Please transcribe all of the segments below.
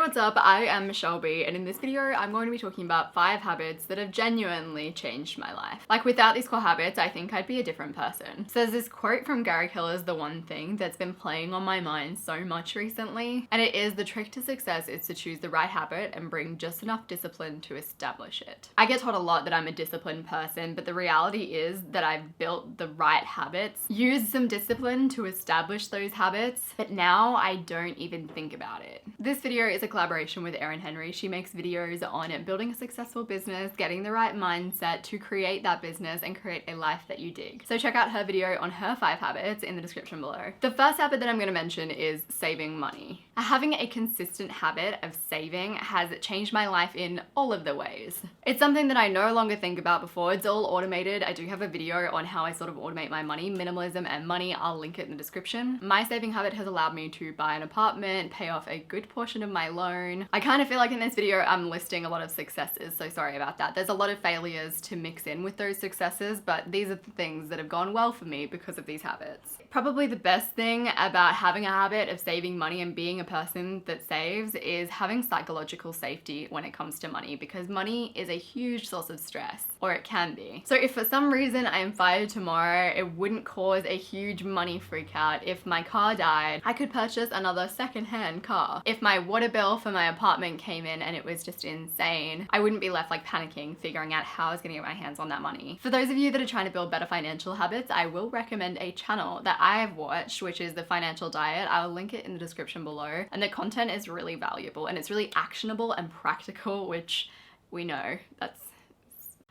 what's up? I am Shelby, and in this video I'm going to be talking about 5 habits that have genuinely changed my life. Like, without these core habits, I think I'd be a different person. So there's this quote from Gary Keller's The One Thing that's been playing on my mind so much recently, and it is, the trick to success is to choose the right habit and bring just enough discipline to establish it. I get told a lot that I'm a disciplined person, but the reality is that I've built the right habits, used some discipline to establish those habits, but now I don't even think about it. This video is a collaboration with Erin Henry. She makes videos on building a successful business, getting the right mindset to create that business and create a life that you dig. So check out her video on her 5 habits in the description below. The first habit that I'm going to mention is saving money. Having a consistent habit of saving has changed my life in all of the ways. It's something that I no longer think about before. It's all automated. I do have a video on how I sort of automate my money, minimalism and money. I'll link it in the description. My saving habit has allowed me to buy an apartment, pay off a good portion of my loan. I kind of feel like in this video I'm listing a lot of successes, so sorry about that. There's a lot of failures to mix in with those successes, but these are the things that have gone well for me because of these habits. Probably the best thing about having a habit of saving money and being a person that saves is having psychological safety when it comes to money, because money is a huge source of stress, or it can be. So if for some reason I am fired tomorrow, it wouldn't cause a huge money freak out. If my car died, I could purchase another second-hand car. If my water bill for my apartment came in and it was just insane, I wouldn't be left like panicking, figuring out how I was gonna get my hands on that money. For those of you that are trying to build better financial habits, I will recommend a channel that I've watched, which is The Financial Diet. I'll link it in the description below. And the content is really valuable and it's really actionable and practical, which we know that's.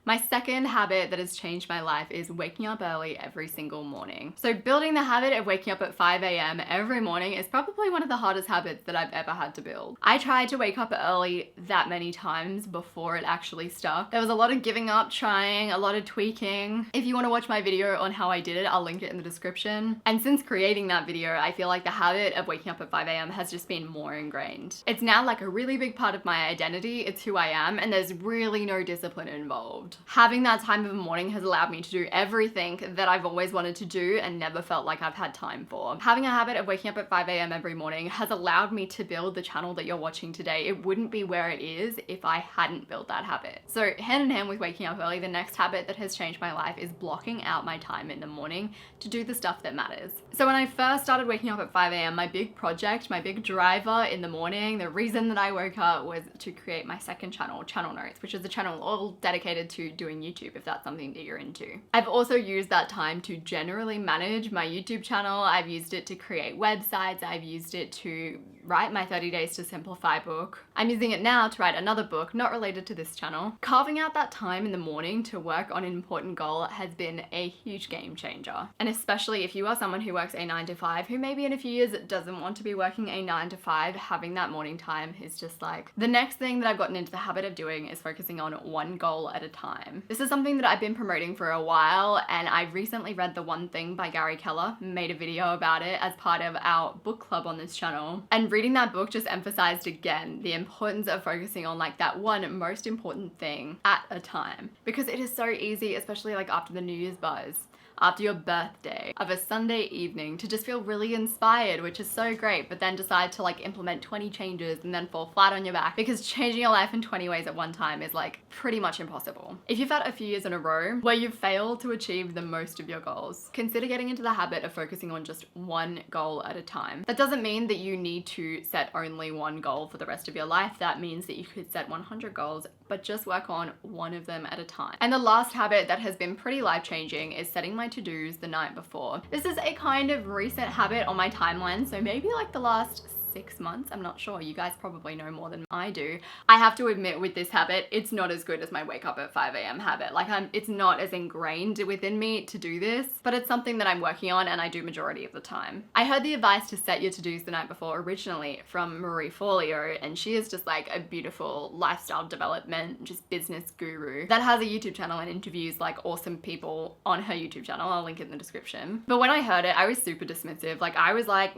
My second habit that has changed my life is waking up early every single morning. So building the habit of waking up at 5 a.m. every morning is probably one of the hardest habits that I've ever had to build. I tried to wake up early that many times before it actually stuck. There was a lot of giving up, trying, a lot of tweaking. If you want to watch my video on how I did it, I'll link it in the description. And since creating that video, I feel like the habit of waking up at 5 a.m. has just been more ingrained. It's now like a really big part of my identity. It's who I am, and there's really no discipline involved. Having that time of the morning has allowed me to do everything that I've always wanted to do and never felt like I've had time for. Having a habit of waking up at 5 a.m. every morning has allowed me to build the channel that you're watching today. It wouldn't be where it is if I hadn't built that habit. So hand in hand with waking up early, the next habit that has changed my life is blocking out my time in the morning to do the stuff that matters. So when I first started waking up at 5 a.m., my big project, my big driver in the morning, the reason that I woke up was to create my second channel, Channel Notes, which is a channel all dedicated to doing YouTube, if that's something that you're into. I've also used that time to generally manage my YouTube channel. I've used it to create websites. I've used it to write my 30 Days to Simplify book. I'm using it now to write another book not related to this channel. Carving out that time in the morning to work on an important goal has been a huge game changer. And especially if you are someone who works a 9 to 5, who maybe in a few years doesn't want to be working a 9 to 5, having that morning time is just like, the next thing that I've gotten into the habit of doing is focusing on one goal at a time. This is something that I've been promoting for a while, and I recently read The One Thing by Gary Keller, made a video about it as part of our book club on this channel. And reading that book just emphasized again the importance of focusing on like that one most important thing at a time, because it is so easy, especially like after the New Year's buzz, after your birthday, of a Sunday evening, to just feel really inspired, which is so great, but then decide to like implement 20 changes and then fall flat on your back, because changing your life in 20 ways at one time is like pretty much impossible. If you've had a few years in a row where you've failed to achieve the most of your goals, consider getting into the habit of focusing on just one goal at a time. That doesn't mean that you need to set only one goal for the rest of your life. That means that you could set 100 goals, but just work on one of them at a time. And the last habit that has been pretty life-changing is setting my to-dos the night before. This is a kind of recent habit on my timeline, so maybe like the last 6 months, I'm not sure. You guys probably know more than I do. I have to admit, with this habit, it's not as good as my wake up at 5 a.m. habit. Like, it's not as ingrained within me to do this, but it's something that I'm working on and I do majority of the time. I heard the advice to set your to-dos the night before originally from Forleo, and she is just like a beautiful lifestyle development, just business guru that has a YouTube channel and interviews like awesome people on her YouTube channel. I'll link it in the description. But when I heard it, I was super dismissive. Like, I was like,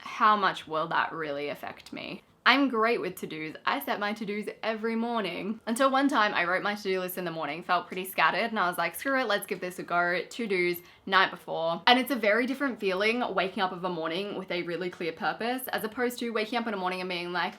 how much will that really affect me? I'm great with to-dos. I set my to-dos every morning. Until one time I wrote my to-do list in the morning, felt pretty scattered, and I was like, screw it, let's give this a go. To-dos, night before. And it's a very different feeling waking up of a morning with a really clear purpose as opposed to waking up in a morning and being like,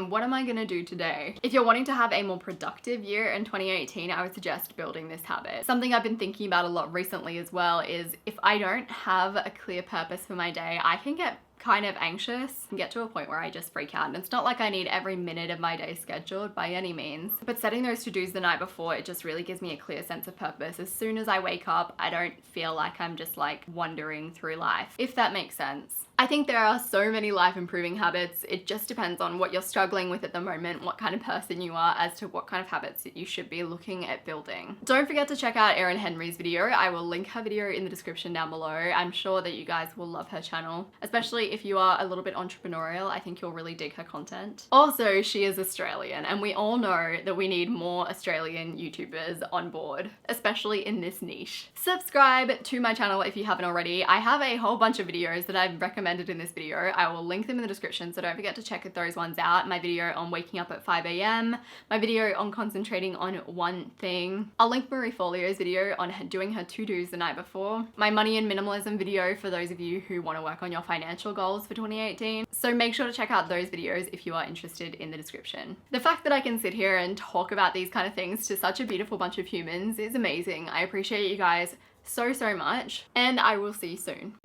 what am I gonna do today? If you're wanting to have a more productive year in 2018, I would suggest building this habit. Something I've been thinking about a lot recently as well is if I don't have a clear purpose for my day, I can get kind of anxious and get to a point where I just freak out. And it's not like I need every minute of my day scheduled by any means, but setting those to-dos the night before, it just really gives me a clear sense of purpose. As soon as I wake up, I don't feel like I'm just like wandering through life, if that makes sense. I think there are so many life improving habits. It just depends on what you're struggling with at the moment, what kind of person you are, as to what kind of habits that you should be looking at building. Don't forget to check out Erin Henry's video. I will link her video in the description down below. I'm sure that you guys will love her channel, especially if you are a little bit entrepreneurial. I think you'll really dig her content. Also, she is Australian, and we all know that we need more Australian YouTubers on board, especially in this niche. Subscribe to my channel if you haven't already. I have a whole bunch of videos that I've recommended in this video. I will link them in the description, so don't forget to check those ones out. My video on waking up at 5 a.m, my video on concentrating on one thing. I'll link Forleo's video on doing her to-dos the night before. My money and minimalism video for those of you who want to work on your financial goals for 2018. So make sure to check out those videos if you are interested in the description. The fact that I can sit here and talk about these kind of things to such a beautiful bunch of humans is amazing. I appreciate you guys so much, and I will see you soon.